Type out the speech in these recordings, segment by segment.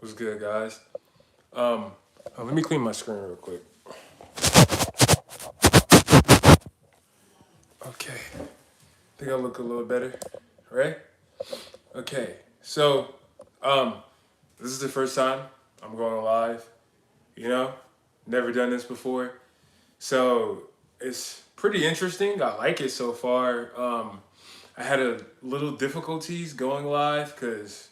What's good, guys? Um, Let me clean my screen real quick. Okay, think I look a little better, right? Okay, so um, this is the first time I'm going live. You know, never done this before, so it's pretty interesting. I like it so far. I had a little difficulties going live because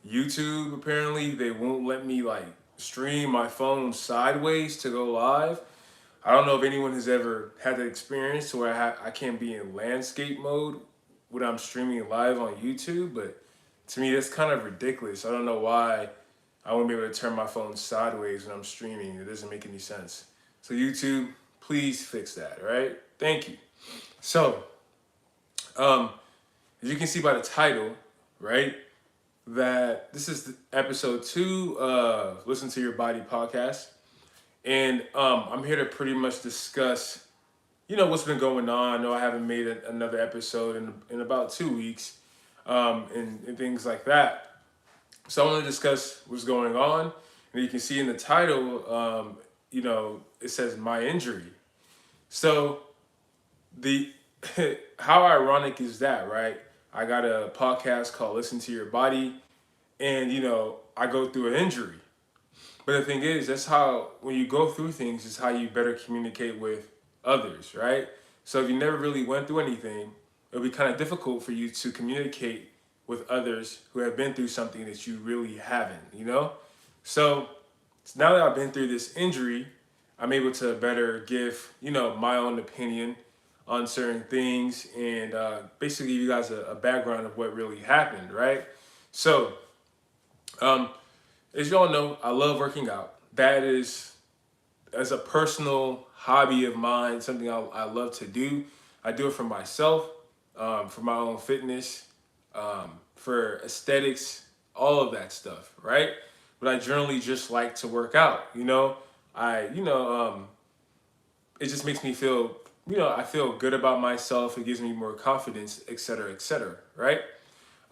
YouTube apparently they won't let me like stream my phone sideways to go live. I don't know if anyone has ever had that experience to where I can't be in landscape mode when I'm streaming live on YouTube, but to me that's kind of ridiculous. I don't know why I won't be able to turn my phone sideways when I'm streaming. It doesn't make any sense. So YouTube, please fix that, all right? Thank you. So, um, as you can see by the title, right, that this is episode 2 of Listen to Your Body podcast. And I'm here to pretty much discuss, what's been going on. I know I haven't made another episode in about 2 weeks, and things like that. So I want to discuss what's going on. And you can see in the title, it says my injury. So the how ironic is that, right? I got a podcast called Listen to Your Body, and I go through an injury. But the thing is, that's how, when you go through things, is how you better communicate with others, right? So if you never really went through anything, it'll be kind of difficult for you to communicate with others who have been through something that you really haven't. So now that I've been through this injury, I'm able to better give, my own opinion on certain things and basically give you guys a background of what really happened, right? So, um, as y'all know, I love working out. That is, as a personal hobby of mine, something I love to do. I do it for myself, for my own fitness, for aesthetics, all of that stuff, right? But I generally just like to work out. It just makes me feel, I feel good about myself. It gives me more confidence, et cetera, right?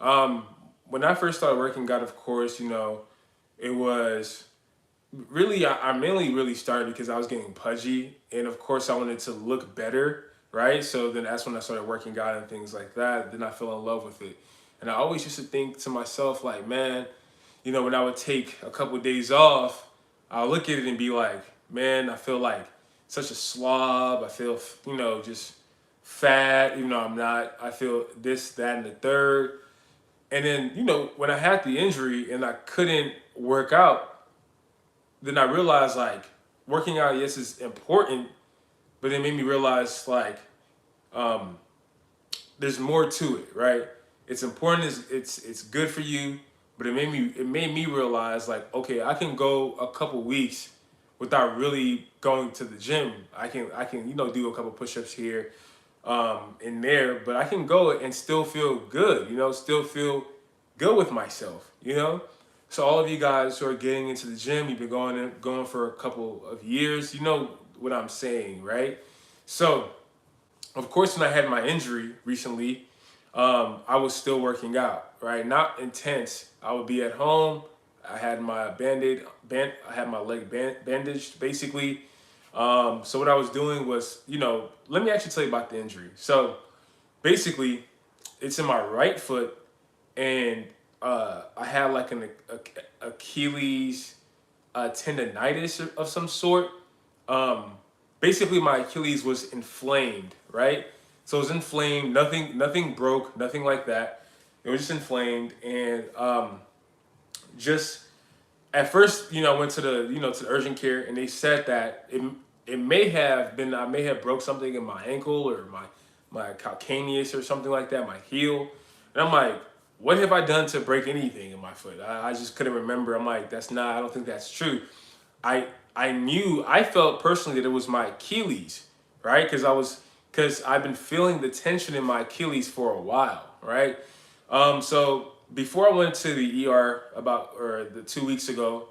Um, when I first started working out, of course, it was really, I mainly really started because I was getting pudgy, and of course I wanted to look better, right? So then that's when I started working out and things like that. Then I fell in love with it, and I always used to think to myself like, man, when I would take a couple of days off, I'll look at it and be like, man, I feel like such a slob. I feel, just fat, even though I'm not. I feel this, that, and the third. And then, when I had the injury and I couldn't work out, then I realized like working out, yes, is important, but it made me realize like um, there's more to it, right? It's important, it's good for you, but it made me realize like, okay, I can go a couple weeks without really going to the gym. I can do a couple push-ups here and there, but I can go and still feel good, still feel good with myself. So all of you guys who are getting into the gym, you've been going for a couple of years, you know what I'm saying, right? So of course, when I had my injury recently, I was still working out, right? Not intense. I would be at home. I had my I had my leg bandaged, basically. So what I was doing was, let me actually tell you about the injury. So basically, it's in my right foot, and I had like an Achilles tendonitis of some sort. Um, Basically, my Achilles was inflamed, right? So it was inflamed. Nothing broke. Nothing like that. It was just inflamed, and just at first, I went to the urgent care, and they said that it may have been, I may have broke something in my ankle or my calcaneus or something like that, my heel. And I'm like, what have I done to break anything in my foot? I just couldn't remember. I'm like, I don't think that's true. I I felt personally that it was my Achilles, right? Because I've been feeling the tension in my Achilles for a while, right? So before I went to the ER the 2 weeks ago,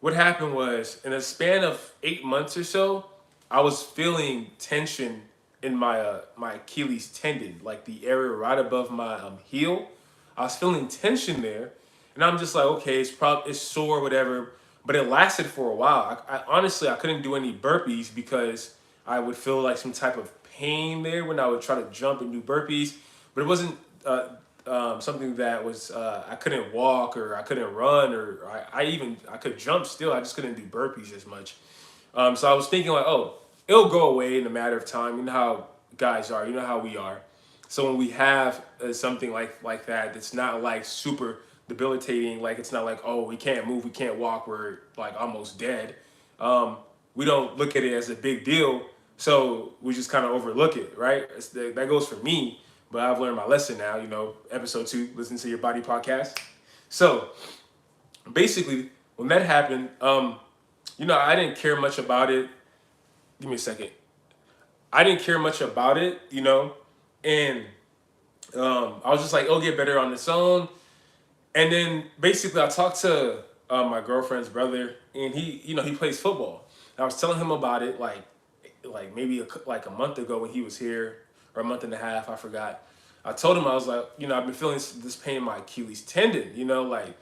what happened was in a span of 8 months or so, I was feeling tension in my Achilles tendon, like the area right above my heel. I was feeling tension there, And I'm just like, okay, it's sore, whatever. But it lasted for a while. I honestly I couldn't do any burpees because I would feel like some type of pain there when I would try to jump and do burpees. But it wasn't something that was I couldn't walk or I couldn't run or I could jump still. I just couldn't do burpees as much. So I was thinking like, oh, it'll go away in a matter of time. You know how guys are. You know how we are. So when we have something like that, it's not like super debilitating. Like it's not like, oh, we can't move, we can't walk, we're like almost dead. Um, we don't look at it as a big deal, so we just kind of overlook it, right? That goes for me, but I've learned my lesson now. You know, episode 2, listen to your body podcast. So basically, when that happened, you know, I didn't care much about it. Give me a second. I didn't care much about it, you know, and I was just like, it'll get better on its own. And then basically, I talked to my girlfriend's brother, and he, you know, he plays football. And I was telling him about it, like maybe like a month ago when he was here, or a month and a half, I forgot. I told him I was like, you know, I've been feeling this pain in my Achilles tendon, you know, like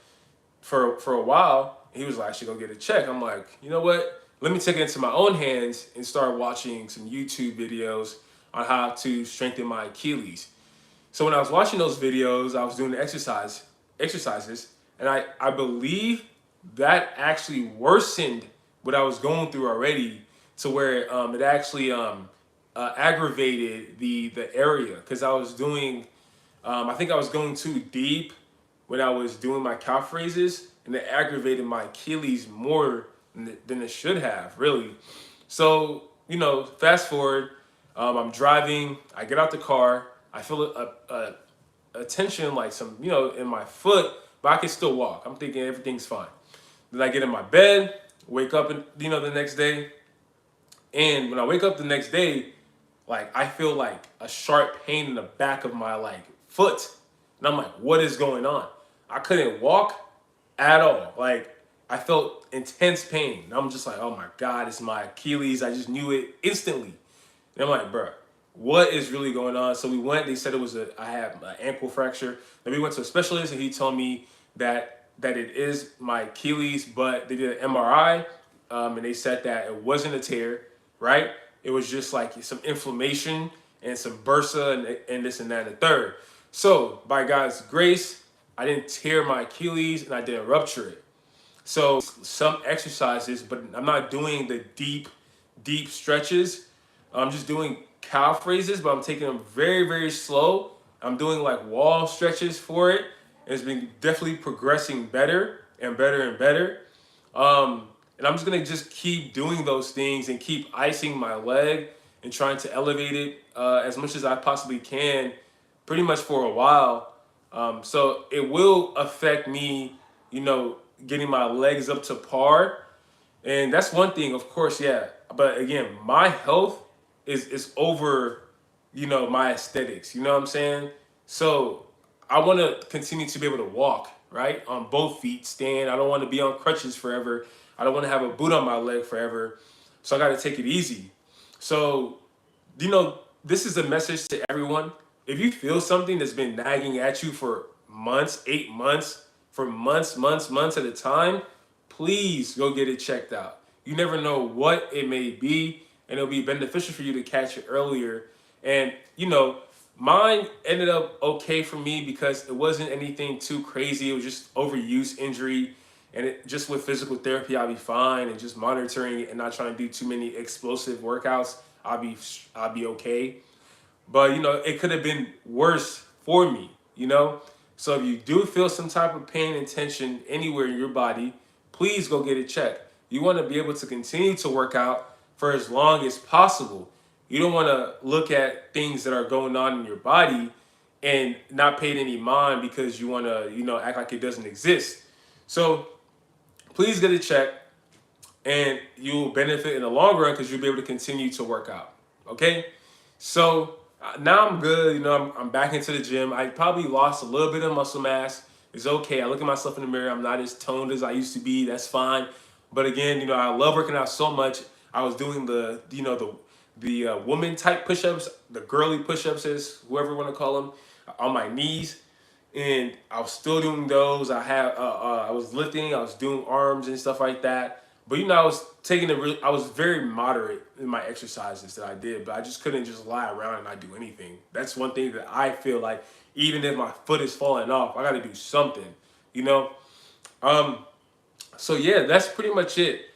for a while. He was like, I should go get a check. I'm like, you know what? Let me take it into my own hands and start watching some YouTube videos on how to strengthen my Achilles. So when I was watching those videos, I was doing the exercises, and I believe that actually worsened what I was going through already to where it actually aggravated the area because I was doing I think I was going too deep when I was doing my calf raises, and it aggravated my Achilles more than it should have, really. So, you know, fast forward, I'm driving, I get out the car, I feel a tension, like some, you know, in my foot, but I can still walk. I'm thinking everything's fine. Then I get in my bed, wake up, you know, the next day, and when I wake up the next day, like I feel like a sharp pain in the back of my like foot. And I'm like, what is going on? I couldn't walk at all. Like I felt intense pain. And I'm just like, oh my God, it's my Achilles. I just knew it instantly. And I'm like, bro, what is really going on? So we went, they said I had an ankle fracture. Then we went to a specialist and he told me that it is my Achilles, but they did an MRI, and they said that it wasn't a tear, right? It was just like some inflammation and some bursa and this and that and the third. So by God's grace, I didn't tear my Achilles and I didn't rupture it. So some exercises, but I'm not doing the deep stretches. I'm just doing calf raises, but I'm taking them very slow. I'm doing like wall stretches for it. And it's been definitely progressing better and better and better. And I'm just gonna just keep doing those things and keep icing my leg and trying to elevate it as much as I possibly can, pretty much for a while. So it will affect me, you know, getting my legs up to par, and that's one thing, of course, yeah. But again, my health is over, you know, my aesthetics. You know what I'm saying? So I want to continue to be able to walk right on both feet, stand. I don't want to be on crutches forever. I don't want to have a boot on my leg forever. So I got to take it easy. So you know, this is a message to everyone. If you feel something that's been nagging at you for months, 8 months, for months at a time, please go get it checked out. You never know what it may be, and it'll be beneficial for you to catch it earlier. And, you know, mine ended up okay for me because it wasn't anything too crazy. It was just overuse injury. And just with physical therapy, I'll be fine, and just monitoring it and not trying to do too many explosive workouts, I'll be okay. But you know, it could have been worse for me, you know? So if you do feel some type of pain and tension anywhere in your body, please go get it checked. You want to be able to continue to work out for as long as possible. You don't want to look at things that are going on in your body and not pay it any mind because you want to, you know, act like it doesn't exist. So please get it checked, and you'll benefit in the long run because you'll be able to continue to work out. Okay? So now I'm good. You know, I'm back into the gym. I probably lost a little bit of muscle mass. It's okay. I look at myself in the mirror. I'm not as toned as I used to be. That's fine. But again, you know, I love working out so much. I was doing you know, the woman type push-ups, the girly push-ups, as whoever want to call them, on my knees. and I was still doing those. I was lifting, I was doing arms and stuff like that. But I was taking I was very moderate in my exercises that I did, but I just couldn't just lie around and not do anything. That's one thing that I feel like, even if my foot is falling off, I got to do something, you know. Um, so yeah, that's pretty much it.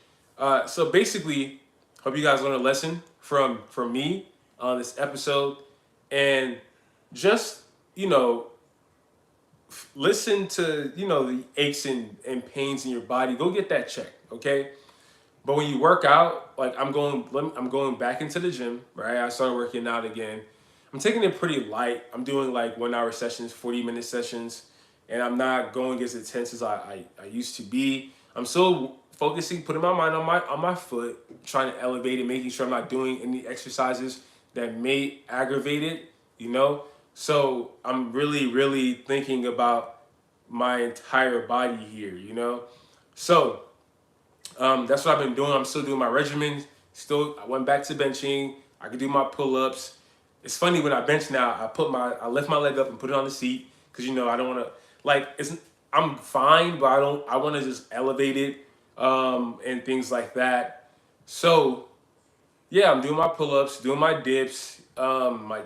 So basically, hope you guys learned a lesson from me on this episode, and just listen to the aches and pains in your body. Go get that checked, okay? But when you work out, like I'm going back into the gym, right? I started working out again. I'm taking it pretty light. I'm doing like 1 hour sessions, 40-minute sessions, and I'm not going as intense as I used to be. I'm still focusing, putting my mind on my foot, trying to elevate it, making sure I'm not doing any exercises that may aggravate it, you know? So I'm really, really thinking about my entire body here, you know? So that's what I've been doing. I'm still doing my regimen. Still, I went back to benching. I can do my pull-ups. It's funny when I bench now. I lift my leg up and put it on the seat because I don't want to I'm fine, but I want to just elevate it and things like that. So yeah, I'm doing my pull-ups, doing my dips, my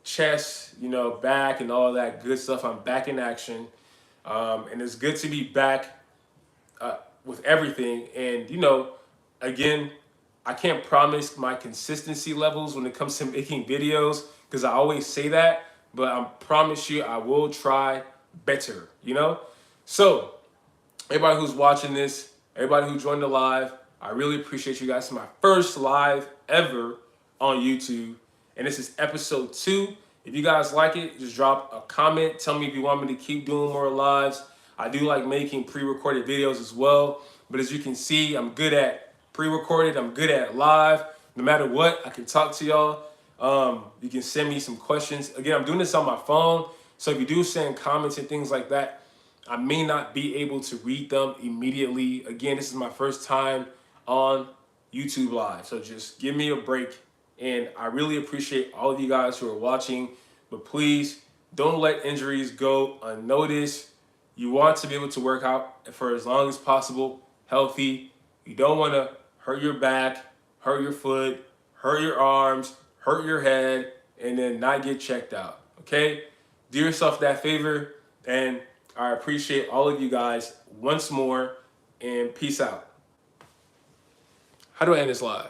chest, back and all that good stuff. I'm back in action, and it's good to be back with everything. And again, I can't promise my consistency levels when it comes to making videos because I always say that, but I promise you I will try better. So everybody who's watching this, everybody who joined the live, I really appreciate you guys. It's my first live ever on YouTube, and this is episode 2. If you guys like it, just drop a comment. Tell me if you want me to keep doing more lives. I do like making pre-recorded videos as well, but as you can see, I'm good at pre-recorded. I'm good at live. No matter what, I can talk to y'all. You can send me some questions. Again, I'm doing this on my phone, so if you do send comments and things like that, I may not be able to read them immediately. Again, this is my first time on YouTube Live, so just give me a break. And I really appreciate all of you guys who are watching, but please don't let injuries go unnoticed. You want to be able to work out for as long as possible, healthy. You don't want to hurt your back, hurt your foot, hurt your arms, hurt your head, and then not get checked out, okay? Do yourself that favor, and I appreciate all of you guys once more, and peace out. How do I end this live?